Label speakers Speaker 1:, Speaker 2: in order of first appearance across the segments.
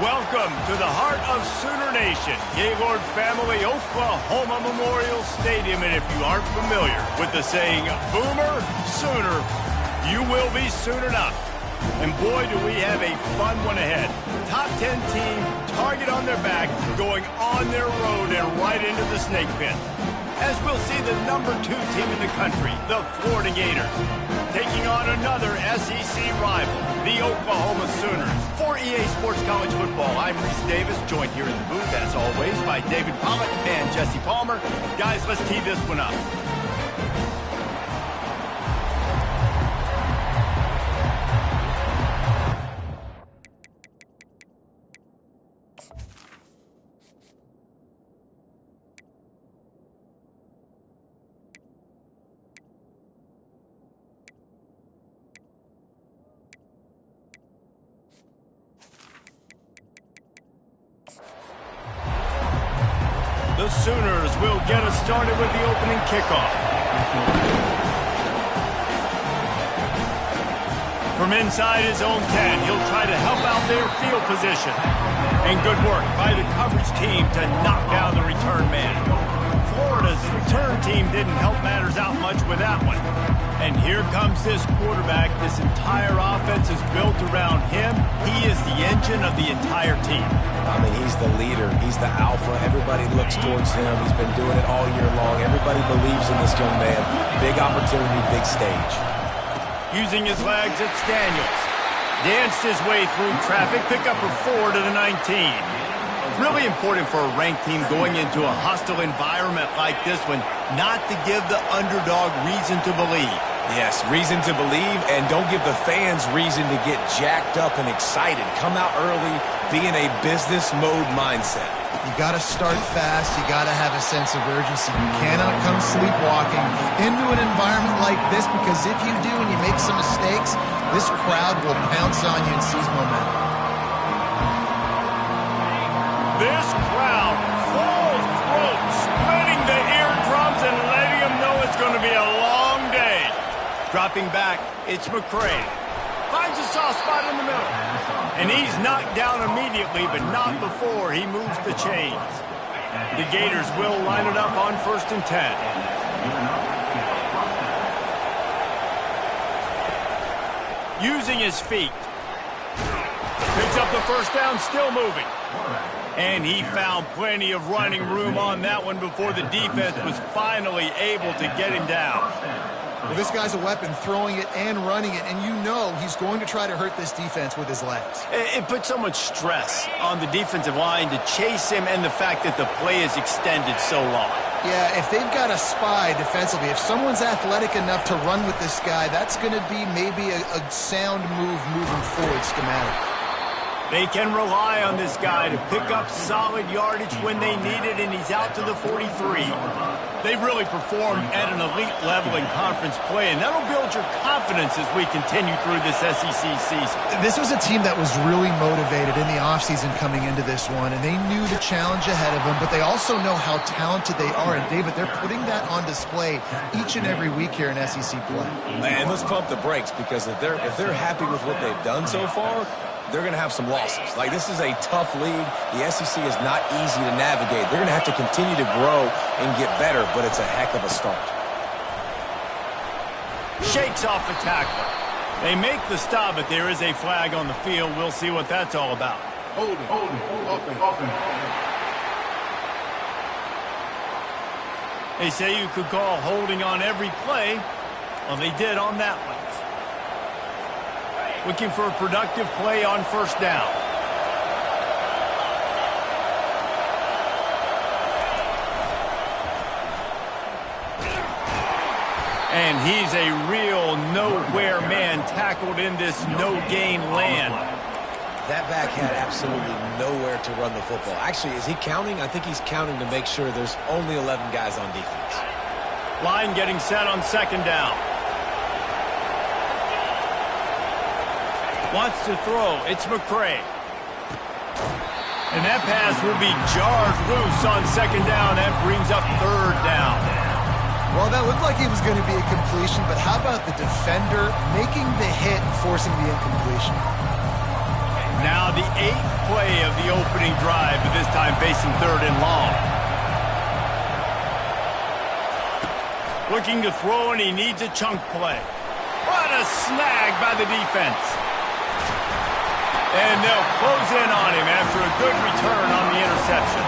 Speaker 1: Welcome to the heart of Sooner Nation, Gaylord Family Oklahoma Memorial Stadium. And if you aren't familiar with the saying, Boomer, Sooner, you will be soon enough. And boy, do we have a fun one ahead. Top 10 team, target on their back, going on their road and right into the snake pit. As we'll see the #2 team in the country, the Florida Gators, taking on another SEC rival, the Oklahoma Sooners. For EA Sports College Football, I'm Reese Davis, joined here in the booth, as always, by David Pollock and Jesse Palmer. Guys, let's tee this one up. The Sooners will get us started with the opening kickoff. From inside his own 10, he'll try to help out their field position. And good work by the coverage team to knock down the return man. Florida's return team didn't help matters out much with that one. And here comes this quarterback. This entire offense is built around him. He is the engine of the entire team.
Speaker 2: I mean, he's the leader. He's the alpha. Everybody looks towards him. He's been doing it all year long. Everybody believes in this young man. Big opportunity, big stage.
Speaker 1: Using his legs, it's Daniels. Danced his way through traffic, pick up a 4 to the 19. Really important for a ranked team going into a hostile environment like this one, not to give the underdog reason to believe.
Speaker 2: Yes, reason to believe, and don't give the fans reason to get jacked up and excited. Come out early, be in a business mode mindset.
Speaker 3: You got to start fast. You got to have a sense of urgency. You cannot come sleepwalking into an environment like this, because if you do and you make some mistakes, this crowd will pounce on you and seize momentum.
Speaker 1: This crowd, full throat, splitting the eardrums and letting them know it's going to be a long day. Dropping back, it's McCray. Finds a soft spot in the middle. And he's knocked down immediately, but not before he moves the chains. The Gators will line it up on 1st and 10. Using his feet. Picks up the first down, still moving. And he found plenty of running room on that one before the defense was finally able to get him down.
Speaker 3: Well, this guy's a weapon, throwing it and running it, and you know he's going to try to hurt this defense with his legs.
Speaker 1: It puts so much stress on the defensive line to chase him, and the fact that the play is extended so long.
Speaker 3: Yeah, if they've got a spy defensively, if someone's athletic enough to run with this guy, that's going to be maybe a sound move moving forward schematic.
Speaker 1: They can rely on this guy to pick up solid yardage when they need it, and he's out to the 43. They've really performed at an elite level in conference play, and that'll build your confidence as we continue through this SEC season.
Speaker 3: This was a team that was really motivated in the offseason coming into this one, and they knew the challenge ahead of them, but they also know how talented they are. And, David, they're putting that on display each and every week here in SEC play.
Speaker 2: And let's pump the brakes, because if they're happy with what they've done so far, they're going to have some losses. Like, this is a tough league. The SEC is not easy to navigate. They're going to have to continue to grow and get better, but it's a heck of a start.
Speaker 1: Shakes off the tackler. They make the stop, but there is a flag on the field. We'll see what that's all about.
Speaker 4: Hold it, open.
Speaker 1: They say you could call holding on every play. Well, they did on that one. Looking for a productive play on 1st down. And he's a real nowhere man, tackled in this no-gain land.
Speaker 2: That back had absolutely nowhere to run the football. Actually, is he counting? I think he's counting to make sure there's only 11 guys on defense.
Speaker 1: Line getting set on 2nd down. Wants to throw. It's McCray. And that pass will be jarred loose on 2nd down. That brings up 3rd down.
Speaker 3: Well, that looked like it was going to be a completion, but how about the defender making the hit and forcing the incompletion?
Speaker 1: Now the 8th play of the opening drive, but this time facing 3rd and long. Looking to throw, and he needs a chunk play. What a snag by the defense. And they'll close in on him after a good return on the interception.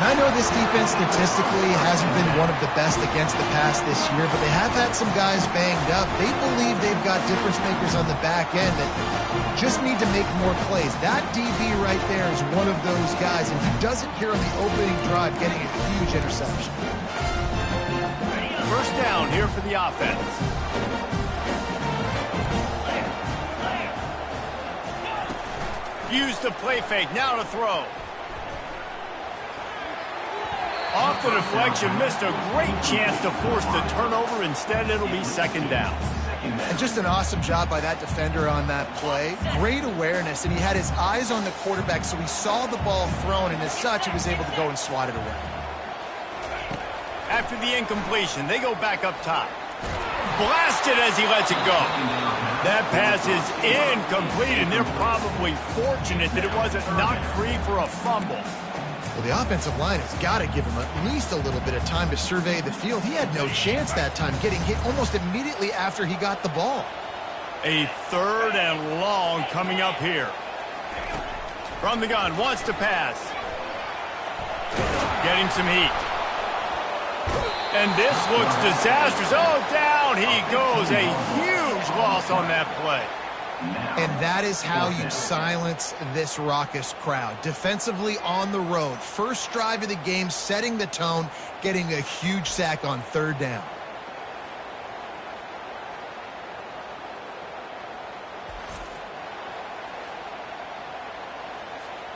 Speaker 3: And I know this defense statistically hasn't been one of the best against the pass this year, but they have had some guys banged up. They believe they've got difference makers on the back end that just need to make more plays. That DB right there is one of those guys, and he does it here on the opening drive, getting a huge interception.
Speaker 1: First down here for the offense. Use the play fake, now to throw. Off the deflection, missed a great chance to force the turnover. Instead, it'll be 2nd down.
Speaker 3: And just an awesome job by that defender on that play. Great awareness, and he had his eyes on the quarterback, so he saw the ball thrown, and as such, he was able to go and swat it away.
Speaker 1: After the incompletion, they go back up top. Blasted as he lets it go. That pass is incomplete, and they're probably fortunate that it wasn't knocked free for a fumble.
Speaker 3: Well, the offensive line has got to give him at least a little bit of time to survey the field. He had no chance that time, getting hit almost immediately after he got the ball.
Speaker 1: A 3rd and long coming up here. From the gun, wants to pass. Getting some heat. And this looks disastrous. Oh, down he goes. A huge loss on that play.
Speaker 3: And that is how you silence this raucous crowd. Defensively on the road. First drive of the game, setting the tone, getting a huge sack on 3rd down.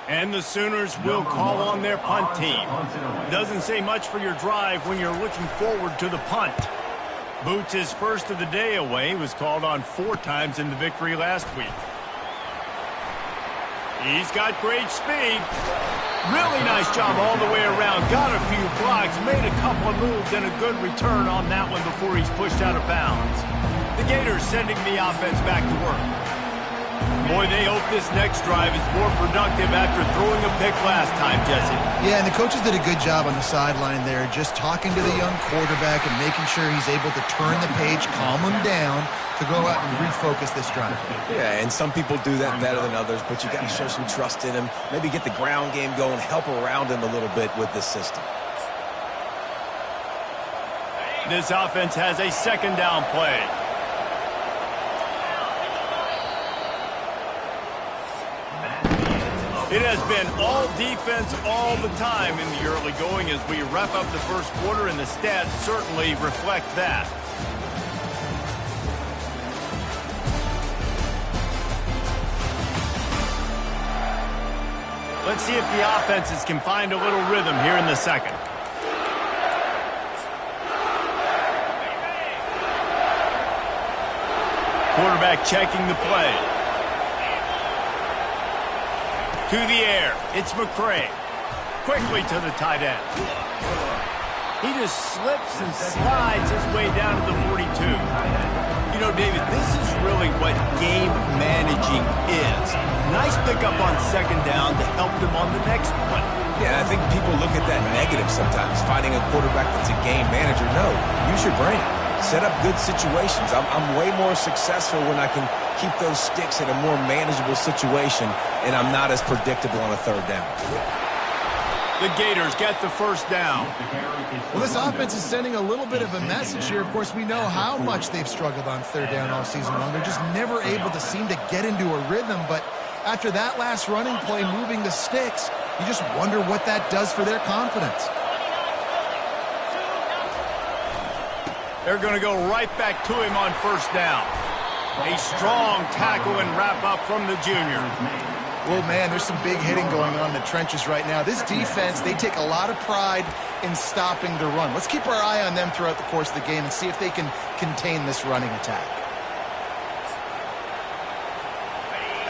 Speaker 1: And the Sooners will call on their punt team. Doesn't say much for your drive when you're looking forward to the punt. Boots' first of the day away was called on 4 times in the victory last week. He's got great speed. Really nice job all the way around. Got a few blocks, made a couple of moves, and a good return on that one before he's pushed out of bounds. The Gators sending the offense back to work. Boy, they hope this next drive is more productive after throwing a pick last time, Jesse.
Speaker 3: Yeah, and the coaches did a good job on the sideline there, just talking to the young quarterback and making sure he's able to turn the page, calm him down, to go out and refocus this drive.
Speaker 2: Yeah, and some people do that better than others, but you got to show some trust in him. Maybe get the ground game going, help around him a little bit with this system.
Speaker 1: This offense has a 2nd down play. It has been all defense all the time in the early going as we wrap up the first quarter, and the stats certainly reflect that. Let's see if the offenses can find a little rhythm here in the 2nd. Quarterback checking the play. To the air, it's McCray. Quickly to the tight end. He just slips and slides his way down to the 42. You know, David, this is really what game managing is. Nice pickup on 2nd down to help them on the next one.
Speaker 2: Yeah, I think people look at that negative sometimes, finding a quarterback that's a game manager. No, use your brain. Set up good situations. I'm way more successful when I can keep those sticks in a more manageable situation, and I'm not as predictable on a 3rd down.
Speaker 1: The Gators get the 1st down.
Speaker 3: Well, this offense is sending a little bit of a message here. Of course, we know how much they've struggled on 3rd down all season long. They're just never able to seem to get into a rhythm, but after that last running play moving the sticks, you just wonder what that does for their confidence.
Speaker 1: They're going to go right back to him on 1st down. A strong tackle and wrap up from the junior.
Speaker 3: Well, man, there's some big hitting going on in the trenches right now. This defense, they take a lot of pride in stopping the run. Let's keep our eye on them throughout the course of the game and see if they can contain this running attack.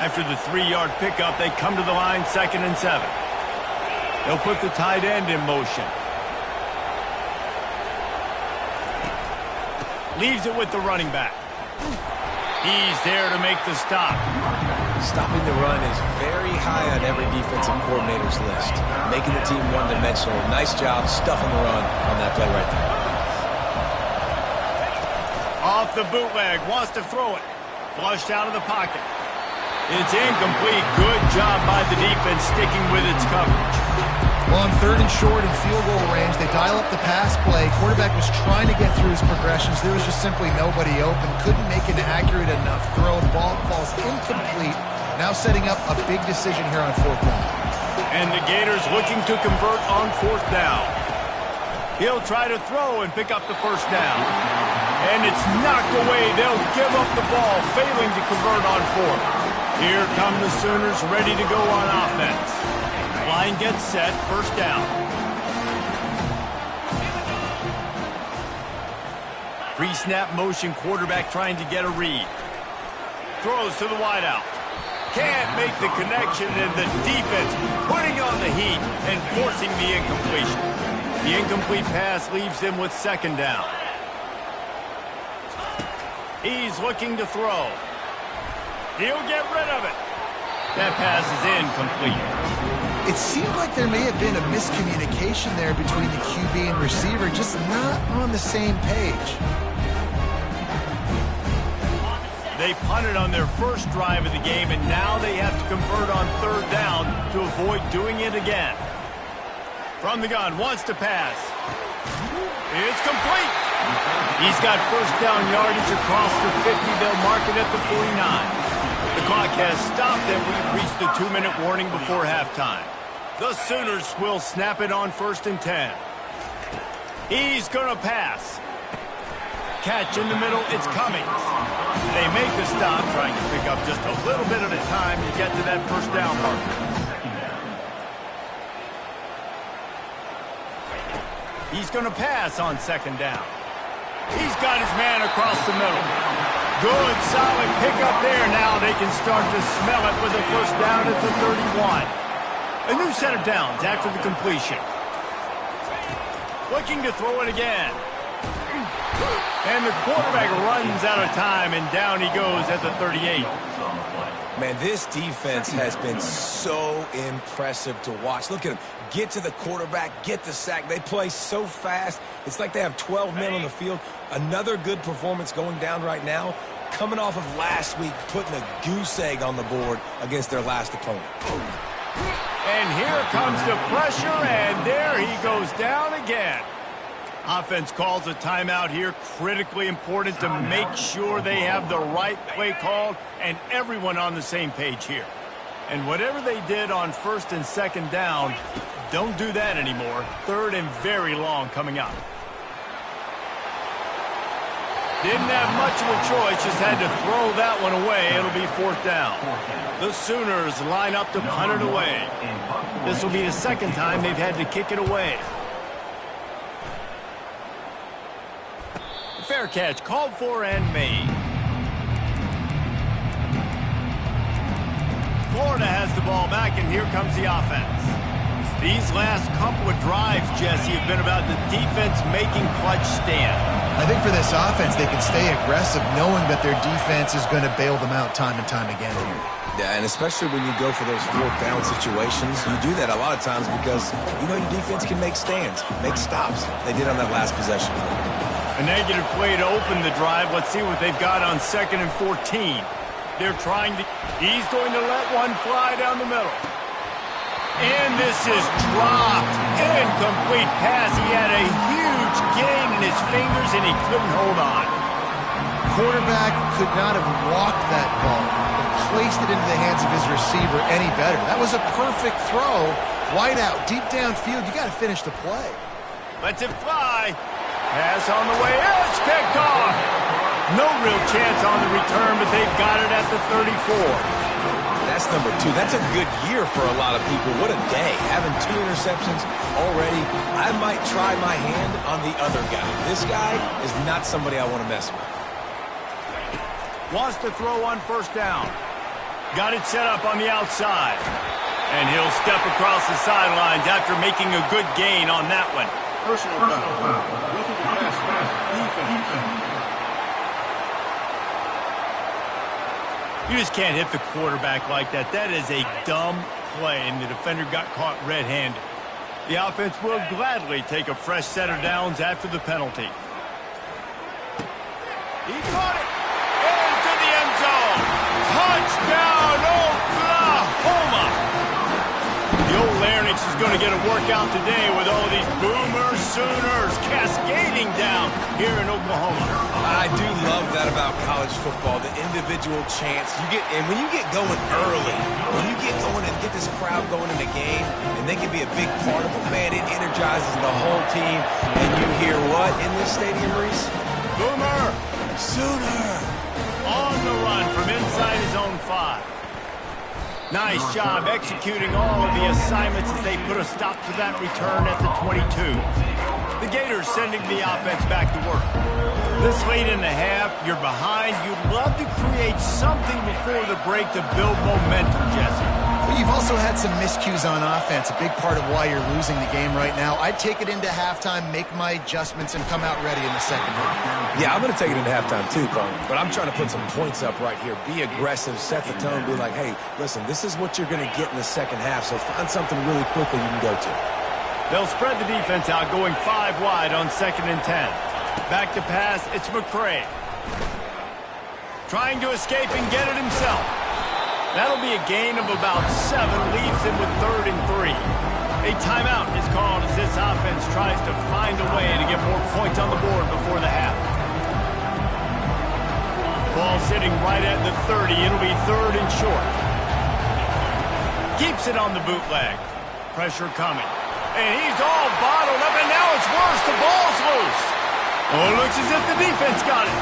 Speaker 1: After the 3-yard pickup, they come to the line, 2nd and 7. They'll put the tight end in motion. Leaves it with the running back. He's there to make the stop.
Speaker 2: Stopping the run is very high on every defensive coordinator's list. Making the team one-dimensional. Nice job stuffing the run on that play right there.
Speaker 1: Off the bootleg, wants to throw it. Flushed out of the pocket. It's incomplete. Good job by the defense sticking with its coverage.
Speaker 3: Well, on 3rd and short in field goal range, they dial up the pass play. Quarterback was trying to get through his progressions. There was just simply nobody open. Couldn't make an accurate enough throw. The ball falls incomplete. Now setting up a big decision here on 4th down.
Speaker 1: And the Gators looking to convert on 4th down. He'll try to throw and pick up the 1st down. And it's knocked away. They'll give up the ball, failing to convert on 4th. Here come the Sooners ready to go on offense. Line gets set, 1st down. Pre-snap motion, quarterback trying to get a read. Throws to the wideout. Can't make the connection, and the defense putting on the heat and forcing the incompletion. The incomplete pass leaves them with 2nd down. He's looking to throw. He'll get rid of it. That pass is incomplete.
Speaker 3: It seemed like there may have been a miscommunication there between the QB and receiver, just not on the same page.
Speaker 1: They punted on their first drive of the game, and now they have to convert on 3rd down to avoid doing it again. From the gun, wants to pass. It's complete. He's got 1st down yardage across the 50. They'll mark it at the 49. The clock has stopped, and we've reached the 2-minute warning before halftime. The Sooners will snap it on 1st and 10. He's going to pass. Catch in the middle, it's Cummings. They make the stop, trying to pick up just a little bit at a time to get to that 1st down marker. He's going to pass on 2nd down. He's got his man across the middle. Good, solid pickup there. Now they can start to smell it with a 1st down at the 31. A new set of downs after the completion. Looking to throw it again. And the quarterback runs out of time, and down he goes at the 38.
Speaker 2: Man, this defense has been so impressive to watch. Look at them. Get to the quarterback, get the sack. They play so fast. It's like they have 12 men on the field. Another good performance going down right now. Coming off of last week, putting a goose egg on the board against their last opponent.
Speaker 1: And here comes the pressure, and there he goes down again. Offense calls a timeout here. Critically important to make sure they have the right play called and everyone on the same page here. And whatever they did on 1st and 2nd down, don't do that anymore. 3rd and very long coming up. Didn't have much of a choice, just had to throw that one away. It'll be 4th down. The Sooners line up to punt it away. This will be the 2nd time they've had to kick it away. Fair catch, called for and made. Florida has the ball back, and here comes the offense. These last couple of drives, Jesse, have been about the defense making clutch stand.
Speaker 3: I think for this offense, they can stay aggressive knowing that their defense is going to bail them out time and time again here.
Speaker 2: Yeah, and especially when you go for those 4th down situations, you do that a lot of times because you know your defense can make stands, make stops. They did on that last possession.
Speaker 1: A negative play to open the drive. Let's see what they've got on 2nd and 14. They're trying to... He's going to let one fly down the middle. And this is dropped. Incomplete pass. He had a huge gain in his fingers, and he couldn't hold on.
Speaker 3: Quarterback could not have walked that ball and placed it into the hands of his receiver any better. That was a perfect throw. Wide out, deep downfield. You got to finish the play.
Speaker 1: Lets it fly. Pass on the way. It's picked off. No real chance on the return, but they've got it at the 34.
Speaker 2: That's number 2. That's a good year for a lot of people. What a day. Having 2 interceptions already. I might try my hand on the other guy. This guy is not somebody I want to mess with.
Speaker 1: Wants to throw on 1st down. Got it set up on the outside. And he'll step across the sidelines after making a good gain on that one.
Speaker 4: Personal foul. Looking to pass. Defense.
Speaker 1: You just can't hit the quarterback like that. That is a dumb play, and the defender got caught red-handed. The offense will gladly take a fresh set of downs after the penalty. He caught it into the end zone. Touchdown, Oklahoma! The old Larynx is going to get a workout today with all these Boomer Sooners cascading down here in Oklahoma.
Speaker 2: I do love that about college football, the individual chance. And when you get going early, when you get going and get this crowd going in the game, and they can be a big part of it, man, it energizes the whole team. And you hear what in this stadium, Reese?
Speaker 1: Boomer
Speaker 2: Sooner!
Speaker 1: on the run from inside his own 5. Nice job executing all of the assignments as they put a stop to that return at the 22. The Gators sending the offense back to work. This late in the half, you're behind. You'd love to create something before the break to build momentum, Jesse.
Speaker 3: Well, you've also had some miscues on offense, a big part of why you're losing the game right now. I'd take it into halftime, make my adjustments, and come out ready in the second half.
Speaker 2: Yeah, I'm going to take it into halftime too, Carl. But I'm trying to put some points up right here. Be aggressive, set the tone, be like, hey, listen, this is what you're going to get in the second half, so find something really quickly you can go to.
Speaker 1: They'll spread the defense out, going 5 wide on 2nd and 10. Back to pass, it's McCray. Trying to escape and get it himself. That'll be a gain of about 7, leaves him with 3rd and 3. A timeout is called as this offense tries to find a way to get more points on the board before the half. Ball sitting right at the 30. It'll be 3rd and short. Keeps it on the bootleg. Pressure coming. And he's all bottled up, and now it's worse. The ball's loose. Oh, it looks as if the defense got it.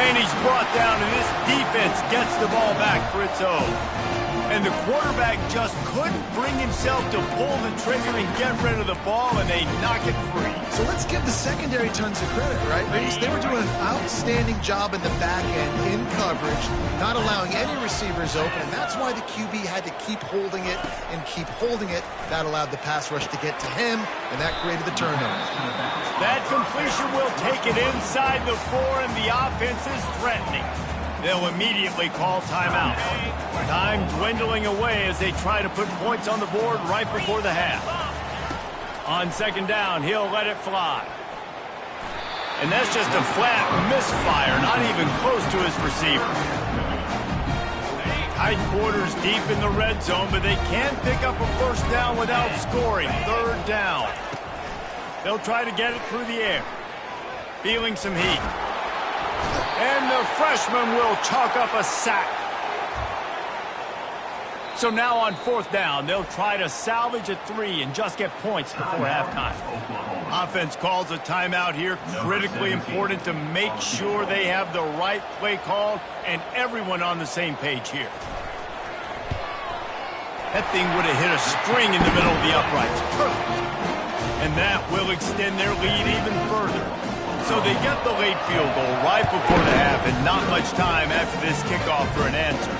Speaker 1: And he's brought down, and this defense gets the ball back for its own. And the quarterback just couldn't bring himself to pull the trigger and get rid of the ball, and they knock it free.
Speaker 3: So let's give the secondary tons of credit, right? They were doing an outstanding job in the back end, in coverage, not allowing any receivers open, and that's why the QB had to keep holding it and keep holding it. That allowed the pass rush to get to him, and that created the turnover.
Speaker 1: That completion will take it inside the 4, and the offense is threatening. They'll immediately call timeout. Time dwindling away as they try to put points on the board right before the half. On 2nd down, he'll let it fly. And that's just a flat misfire, not even close to his receiver. Tight quarters deep in the red zone, but they can't pick up a 1st down without scoring. 3rd down. They'll try to get it through the air. Feeling some heat. And the freshman will chalk up a sack. So now on 4th down, they'll try to salvage a 3 and just get points before halftime. Offense calls a timeout here. Critically important to make sure they have the right play called and everyone on the same page here. That thing would have hit a string in the middle of the uprights. Perfect. And that will extend their lead even further. So they get the late field goal right before the half, and not much time after this kickoff for an answer.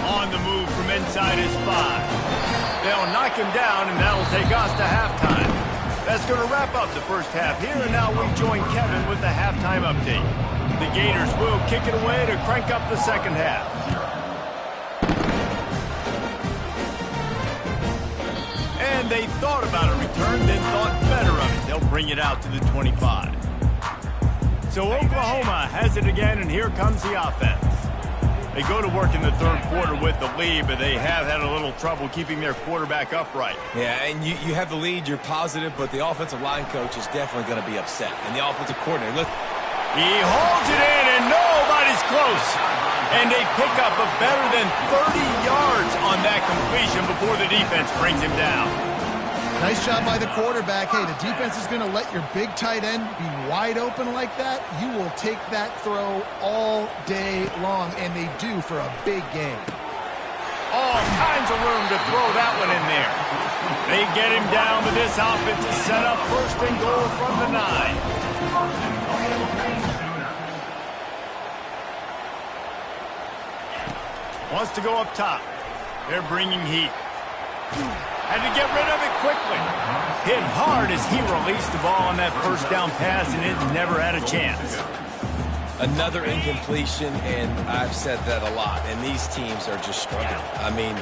Speaker 1: On the move from inside his 5. They'll knock him down, and that'll take us to halftime. That's going to wrap up the first half here, and now we join Kevin with the halftime update. The Gators will kick it away to crank up the second half. And they thought about a return, then thought better of it. They'll bring it out to the 25. So Oklahoma has it again, and here comes the offense. They go to work in the 3rd quarter with the lead, but they have had a little trouble keeping their quarterback upright.
Speaker 2: Yeah, and you have the lead, you're positive, but the offensive line coach is definitely going to be upset. And the offensive coordinator, look.
Speaker 1: He holds it in, and nobody's close. And they pick up a better than 30 yards on that completion before the defense brings him down.
Speaker 3: Nice job by the quarterback. Hey, the defense is going to let your big tight end be wide open like that. You will take that throw all day long, and they do for a big game.
Speaker 1: All kinds of room to throw that one in there. They get him down, but this offense is set up 1st and goal from the 9. Wants to go up top. They're bringing heat. Had to get rid of it quickly. Hit hard as he released the ball on that 1st down pass, and it never had a chance.
Speaker 2: Another incompletion, and I've said that a lot, and these teams are just struggling. I mean,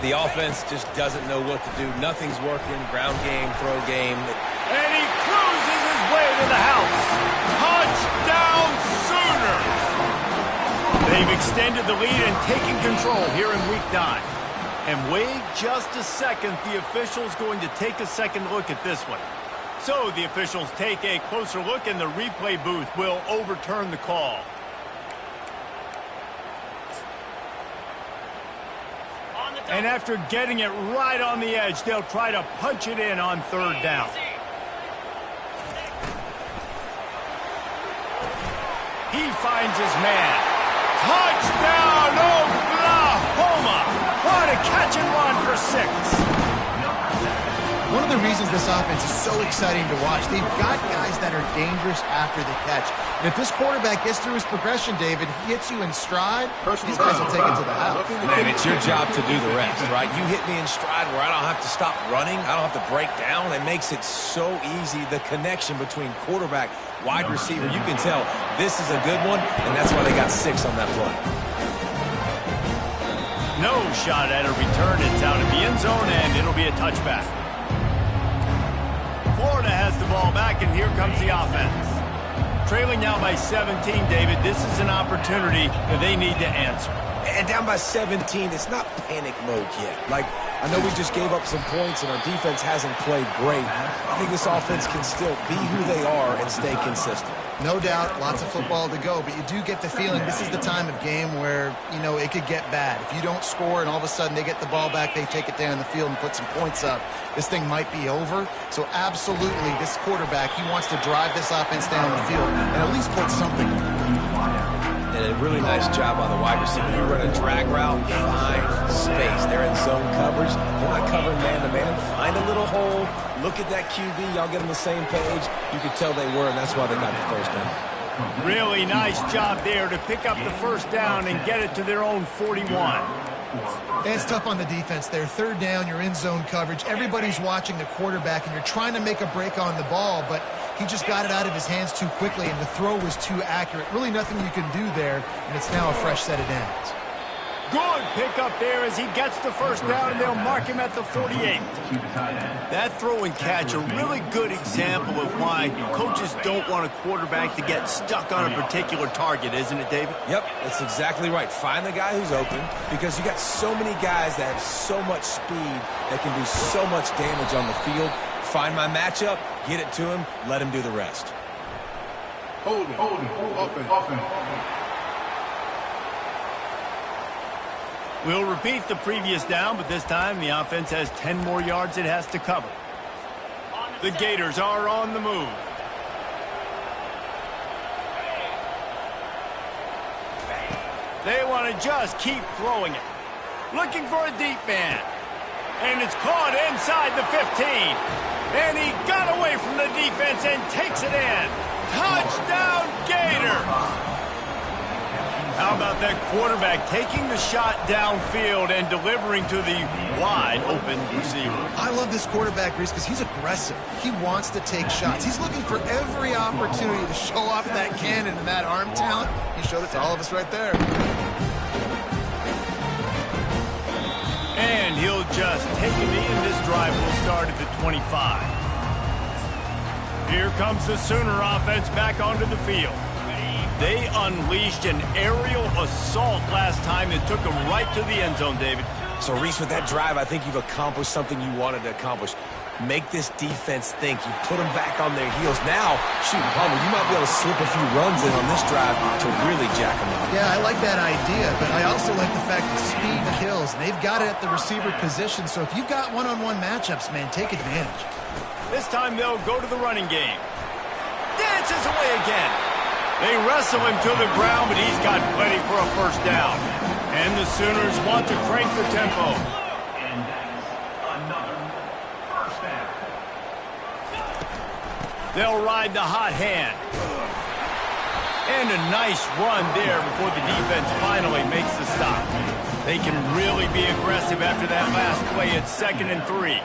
Speaker 2: the offense just doesn't know what to do. Nothing's working. Ground game, throw game.
Speaker 1: And he cruises his way to the house. Touchdown Sooners! They've extended the lead and taken control here in Week 9. And wait just a second, the official's going to take a second look at this one. So the officials take a closer look, and the replay booth will overturn the call. And after getting it right on the edge, they'll try to punch it in on third down. He finds his man. Touchdown, Oklahoma! What a catch and run for 6.
Speaker 3: One of the reasons this offense is so exciting to watch, they've got guys that are dangerous after the catch. And if this quarterback gets through his progression, David, he hits you in stride, these guys will take it to the house.
Speaker 2: Man, it's your job to do the rest, right? You hit me in stride where I don't have to stop running. I don't have to break down. It makes it so easy, the connection between quarterback, wide receiver. You can tell this is a good one, and that's why they got 6 on that play.
Speaker 1: No shot at a return. It's out of the end zone, and it'll be a touchback. Florida has the ball back, and here comes the offense. Trailing now by 17, David. This is an opportunity that they need to answer.
Speaker 2: And down by 17, it's not panic mode yet. Like, I know we just gave up some points, and our defense hasn't played great. I think this offense can still be who they are and stay consistent.
Speaker 3: No doubt, lots of football to go, but you do get the feeling this is the time of game where, you know, it could get bad. If you don't score and all of a sudden they get the ball back, they take it down the field and put some points up, this thing might be over. So absolutely, this quarterback, he wants to drive this offense down the field and at least put something.
Speaker 2: And a really nice job on the wide receiver. You run a drag route, find space. They're in zone coverage. They're not covering man-to-man. Find a little hole. Look at that QB. Y'all get on the same page. You could tell they were, and that's why they got the first down.
Speaker 1: Really nice job there to pick up the first down and get it to their own 41.
Speaker 3: It's tough on the defense there. Third down, you're in zone coverage. Everybody's watching the quarterback, and you're trying to make a break on the ball, but he just got it out of his hands too quickly, and the throw was too accurate. Really nothing you can do there, and it's now a fresh set of downs.
Speaker 1: Good pickup there as he gets the first down, and they'll mark him at the 48. That throw and catch, a really good example of why coaches don't want a quarterback to get stuck on a particular target, isn't it, David?
Speaker 2: Yep, that's exactly right. Find the guy who's open, because you got so many guys that have so much speed that can do so much damage on the field. Find my matchup, get it to him, let him do the rest.
Speaker 4: Hold it, offense.
Speaker 1: We'll repeat the previous down, but this time the offense has 10 more yards it has to cover. The Gators are on the move. They want to just keep throwing it. Looking for a deep man. And it's caught inside the 15. And he got away from the defense and takes it in. Touchdown, Gators! How about that quarterback taking the shot downfield and delivering to the wide-open receiver?
Speaker 3: I love this quarterback, Reese, because he's aggressive. He wants to take shots. He's looking for every opportunity to show off that cannon and that arm talent. He showed it to all of us right there.
Speaker 1: And he'll just take a knee, and this drive will start at the 25. Here comes the Sooner offense back onto the field. They unleashed an aerial assault last time and took them right to the end zone, David.
Speaker 2: So, Reese, with that drive, I think you've accomplished something you wanted to accomplish. Make this defense think. You put them back on their heels. Now, shoot, Palmer, you might be able to slip a few runs in on this drive to really jack them up.
Speaker 3: Yeah, I like that idea, but I also like the fact that speed kills. They've got it at the receiver position, so if you've got one-on-one matchups, man, take advantage.
Speaker 1: This time they'll go to the running game. Dances away again. They wrestle him to the ground, but he's got plenty for a first down. And the Sooners want to crank the tempo.
Speaker 5: And that's another first down.
Speaker 1: They'll ride the hot hand. And a nice run there before the defense finally makes the stop. They can really be aggressive after that last play at 2nd and 3.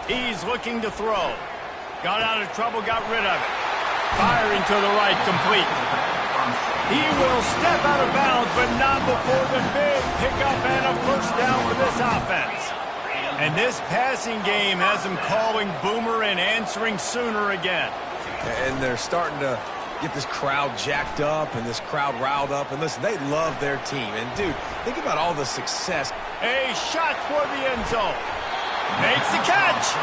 Speaker 1: He's looking to throw. Got out of trouble, got rid of it. Firing to the right, complete. He will step out of bounds, but not before the big pickup and a first down for this offense. And this passing game has them calling Boomer and answering Sooner again.
Speaker 2: And they're starting to get this crowd jacked up and this crowd riled up. And listen, they love their team. And, dude, think about all the success.
Speaker 1: A shot toward the end zone. Makes the catch.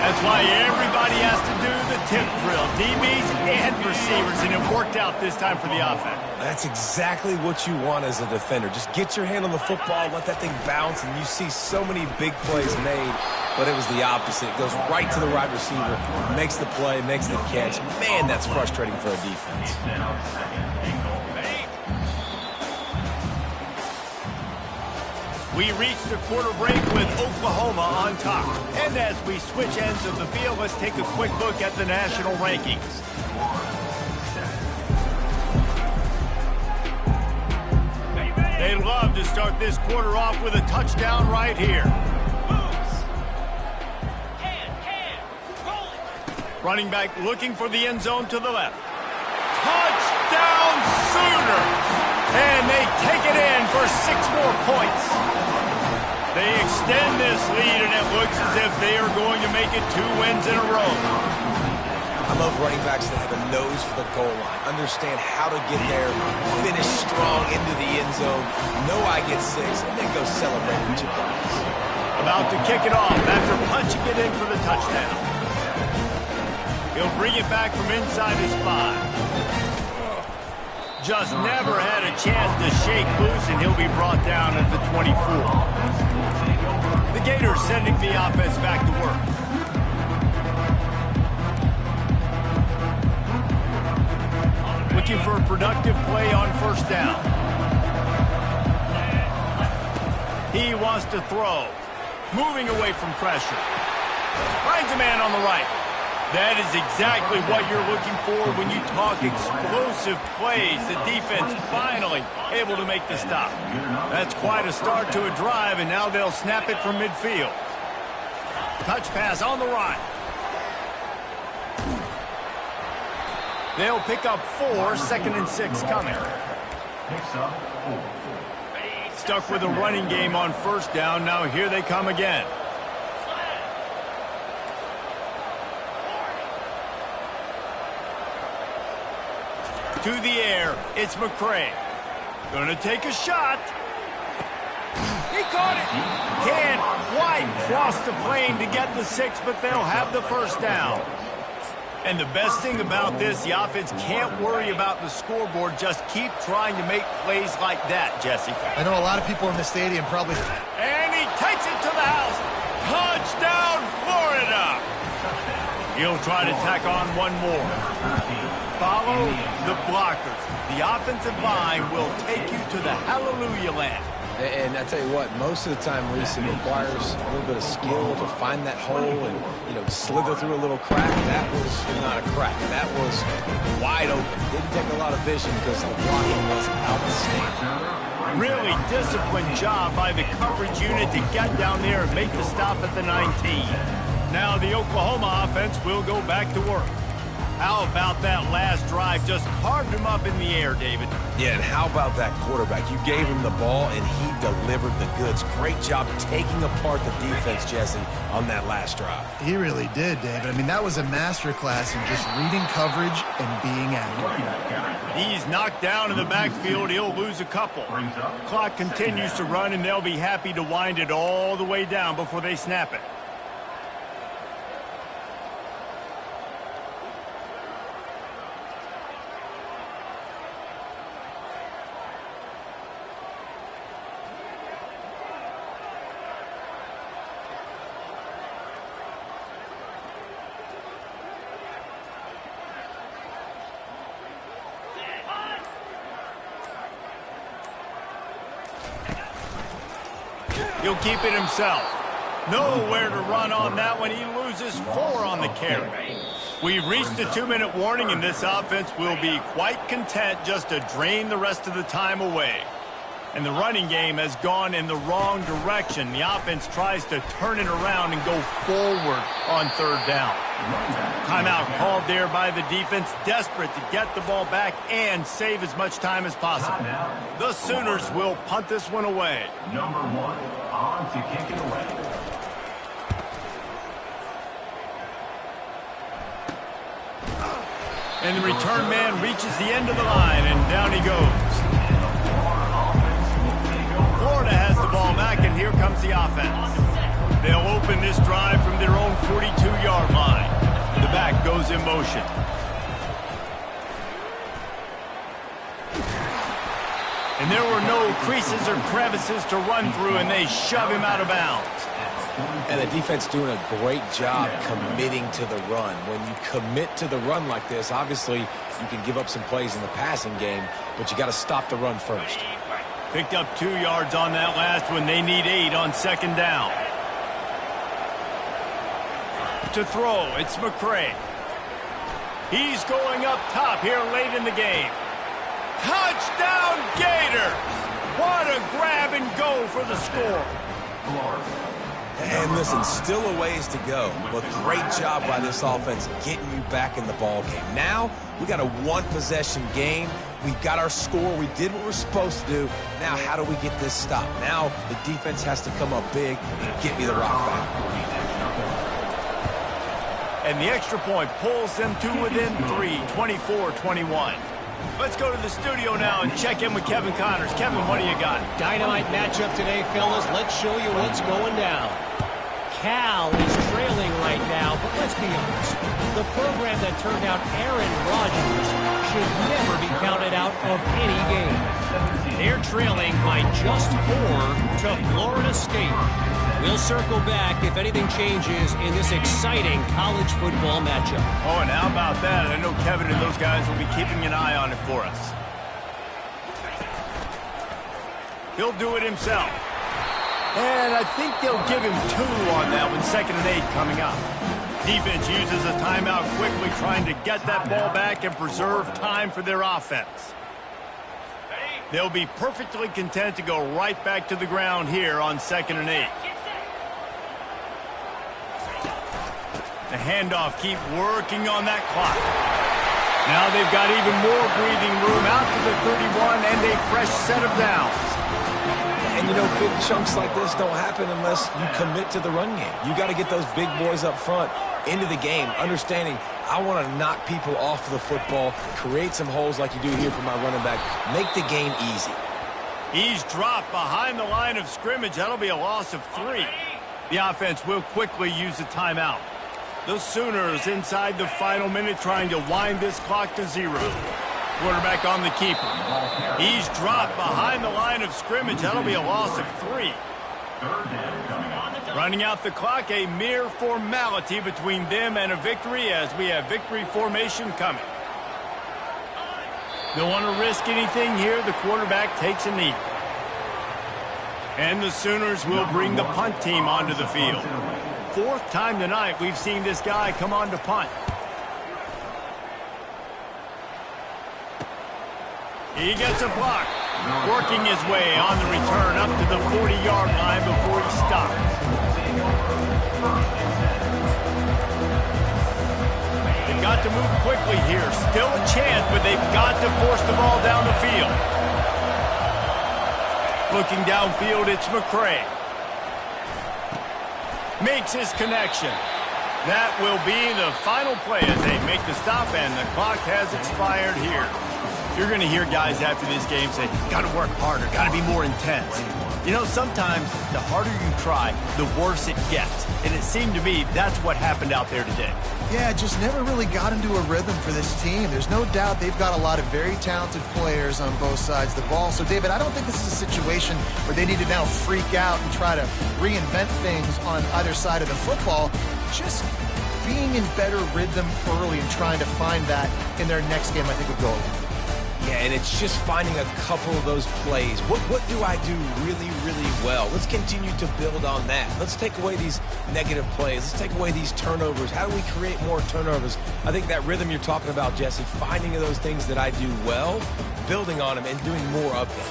Speaker 1: That's why everybody has to do the tip drill. DBs and receivers, and it worked out this time for the offense.
Speaker 2: That's exactly what you want as a defender. Just get your hand on the football, let that thing bounce, and you see so many big plays made. But it was the opposite. It goes right to the right receiver, makes the play, makes the catch. Man, that's frustrating for a defense.
Speaker 1: We reach the quarter break with Oklahoma on top. And as we switch ends of the field, let's take a quick look at the national rankings. They'd love to start this quarter off with a touchdown right here. Running back looking for the end zone to the left. Touchdown Sooner! And they take it in for 6 more points. They extend this lead, and it looks as if they are going to make it 2 wins in a row.
Speaker 2: I love running backs that have a nose for the goal line, understand how to get there, finish strong into the end zone, know I get 6, and then go celebrate with your buddies.
Speaker 1: About to kick it off after punching it in for the touchdown. He'll bring it back from inside his 5. Just never had a chance to shake loose, and he'll be brought down at the 24. The Gators sending the offense back to work. Looking for a productive play on first down. He wants to throw. Moving away from pressure. Finds a man on the right. That is exactly what you're looking for when you talk explosive plays. The defense finally able to make the stop. That's quite a start to a drive, and now they'll snap it from midfield. Touch pass on the right. They'll pick up 4, 2nd and 6 coming. Stuck with a running game on first down. Now here they come again. To the air, it's McCray. Gonna take a shot. He caught it. Can't quite cross the plane to get the 6, but they'll have the first down. And the best thing about this, the offense can't worry about the scoreboard. Just keep trying to make plays like that, Jesse.
Speaker 3: I know a lot of people in the stadium probably...
Speaker 1: And he takes it to the house. Touchdown, Florida. He'll try to tack on one more. Follow the blockers. The offensive line will take you to the hallelujah land.
Speaker 2: And I tell you what, most of the time, Reese, it requires a little bit of skill to find that hole and, slither through a little crack. That was not a crack. That was wide open. Didn't take a lot of vision because the blocking was outstanding.
Speaker 1: Really disciplined job by the coverage unit to get down there and make the stop at the 19. Now the Oklahoma offense will go back to work. How about that last drive? Just carved him up in the air, David.
Speaker 2: Yeah, and how about that quarterback? You gave him the ball, and he delivered the goods. Great job taking apart the defense, Jesse, on that last drive.
Speaker 3: He really did, David. I mean, that was a masterclass in just reading coverage and being accurate.
Speaker 1: He's knocked down in the backfield. He'll lose a couple. Clock continues to run, and they'll be happy to wind it all the way down before they snap it. He'll keep it himself. Nowhere to run on that one. He loses 4 on the carry. We've reached the 2-minute warning, and this offense will be quite content just to drain the rest of the time away. And the running game has gone in the wrong direction. The offense tries to turn it around and go forward on third down. Timeout called there by the defense, desperate to get the ball back and save as much time as possible. The Sooners will punt this one away.
Speaker 5: Number 1 on to kick it away.
Speaker 1: And the return man reaches the end of the line, and down he goes. Florida has the ball back, and here comes the offense. They'll open this drive from their own 42-yard line. The back goes in motion. And there were no creases or crevices to run through, and they shove him out of bounds.
Speaker 2: And the defense doing a great job committing to the run. When you commit to the run like this, obviously you can give up some plays in the passing game, but you got to stop the run first.
Speaker 1: Picked up 2 yards on that last one. They need 8 on second down. To throw, it's McCray. He's going up top here late in the game. Touchdown Gators! What a grab and go for the score.
Speaker 2: And listen, still a ways to go, but great job by this offense getting you back in the ball game. Now, we got a one-possession game. We've got our score. We did what we're supposed to do. Now, how do we get this stopped? Now, the defense has to come up big and get me the rock back.
Speaker 1: And the extra point pulls them to within 3, 24-21. Let's go to the studio now and check in with Kevin Connors. Kevin, what do you got?
Speaker 6: Dynamite matchup today, fellas. Let's show you what's going down. Cal is trailing right now, but let's be honest. The program that turned out Aaron Rodgers should never be counted out of any game. They're trailing by just 4 to Florida State. We'll circle back if anything changes in this exciting college football matchup.
Speaker 1: Oh, and how about that? I know Kevin and those guys will be keeping an eye on it for us. He'll do it himself. And I think they'll give him 2 on that one, 2nd and 8 coming up. Defense uses a timeout quickly, trying to get that ball back and preserve time for their offense. They'll be perfectly content to go right back to the ground here on 2nd and 8. The handoff, keep working on that clock. Now they've got even more breathing room out to the 31 and a fresh set of downs.
Speaker 2: And, you know, big chunks like this don't happen unless you commit to the run game. You got to get those big boys up front into the game, understanding I want to knock people off the football, create some holes like you do here for my running back, make the game easy.
Speaker 1: He's dropped behind the line of scrimmage. That'll be a loss of 3. The offense will quickly use a timeout. The Sooners inside the final minute trying to wind this clock to 0. Quarterback on the keeper. He's dropped behind the line of scrimmage. That'll be a loss of 3. Running out the clock, a mere formality between them and a victory as we have victory formation coming. Don't want to risk anything here. The quarterback takes a knee. And the Sooners will bring the punt team onto the field. 4th time tonight we've seen this guy come on to punt. He gets a block, working his way on the return up to the 40-yard line before he stops. They've got to move quickly here. Still a chance, but they've got to force the ball down the field. Looking downfield, it's McCray. Makes his connection. That will be the final play as they make the stop, and the clock has expired here. You're going to hear guys after this game say, got to work harder, got to be more intense. You know, sometimes the harder you try, the worse it gets. And it seemed to me that's what happened out there today.
Speaker 3: Yeah, just never really got into a rhythm for this team. There's no doubt they've got a lot of very talented players on both sides of the ball. So, David, I don't think this is a situation where they need to now freak out and try to reinvent things on either side of the football. Just being in better rhythm early and trying to find that in their next game, I think, would go.
Speaker 2: Yeah, and it's just finding a couple of those plays. What do I do really, really well? Let's continue to build on that. Let's take away these negative plays. Let's take away these turnovers. How do we create more turnovers? I think that rhythm you're talking about, Jesse, finding those things that I do well, building on them, and doing more of them.